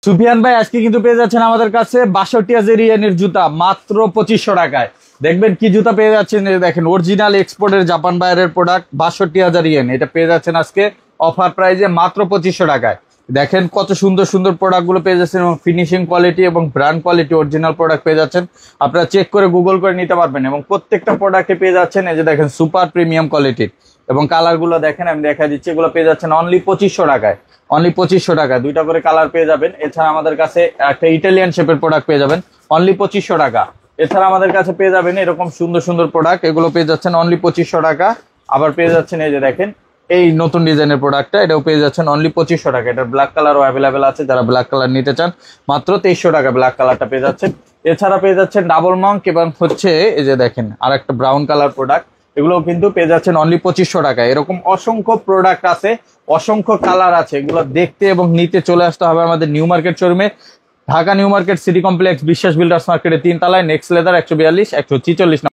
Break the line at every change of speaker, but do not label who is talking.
সুফিয়ান ভাই আজকে কিন্তু পেয়ে যাচ্ছেন আমাদের কাছে ৬২,০০০ ইয়েনের জুতা মাত্র ২৫০০ টাকায়। দেখবেন কি জুতা পেয়ে যাচ্ছেন, দেখেন অরিজিনাল এক্সপোর্টের জাপান বাইরের প্রোডাক্ট ৬২,০০০ ইয়েন। এটা পেয়ে যাচ্ছেন আজকে অফার প্রাইজে মাত্র ২৫০০ টাকায়। দেখেন কত সুন্দর সুন্দর প্রোডাক্ট গুলো পেয়ে যাচ্ছেন এবং ফিনিশিং কোয়ালিটি এবং ব্র্যান্ড কোয়ালিটি অরিজিনাল প্রোডাক্ট পেয়ে যাচ্ছেন। আপনারা চেক করে গুগল করে নিতে পারবেন এবং প্রত্যেকটা প্রোডাক্টে পেয়ে যাচ্ছেন এই যে দেখেন সুপার প্রিমিয়াম কোয়ালিটির এবং কালার গুলো দেখেন আমি দেখা দিচ্ছি, এগুলো পেয়ে যাচ্ছেন অনলি ২৫০০ টাকায়। অনলি ২৫০০ টাকায় দুইটা করে কালার পেয়ে যাবেন। এছাড়া আমাদের কাছে একটা ইটালিয়ান শেপের প্রোডাক্ট পেয়ে যাবেন অনলি ২৫০০ টাকা। এছাড়া আমাদের কাছে পেয়ে যাবেন এরকম সুন্দর সুন্দর প্রোডাক্ট, এগুলো পেয়ে যাচ্ছেন অনলি ২৫০০ টাকা। আবার পেয়ে যাচ্ছেন এই যে দেখেন এই নতুন ডিজাইনের প্রোডাক্টটা, এটাও পেয়ে যাচ্ছেন অনলি ২৫০০ টাকা। এটার ব্ল্যাক কালারও অ্যাভেলেবেল আছে, যারা ব্ল্যাক কালার নিতে চান মাত্র ২৩০০ টাকা ব্ল্যাক কালারটা পেয়ে যাচ্ছেন। এছাড়া পেয়ে যাচ্ছেন ডাবল মঙ্ক এবং হচ্ছে এই যে দেখেন আর একটা ব্রাউন কালার প্রোডাক্ট, এগুলো কিন্তু পেয়ে যাচ্ছেন অনলি ২৫০০ টাকা। এরকম অসংখ্য প্রোডাক্ট আছে, অসংখ্য কালার আছে, এগুলো দেখতে এবং নিতে চলে আসতে হবে আমাদের নিউ মার্কেট শোরুমে, Dhaka new market city complex বিশ্বাস বিল্ডার্স মার্কেটের ৩ তলায়, নেক্সট লেদার ১৪২ ১৪৬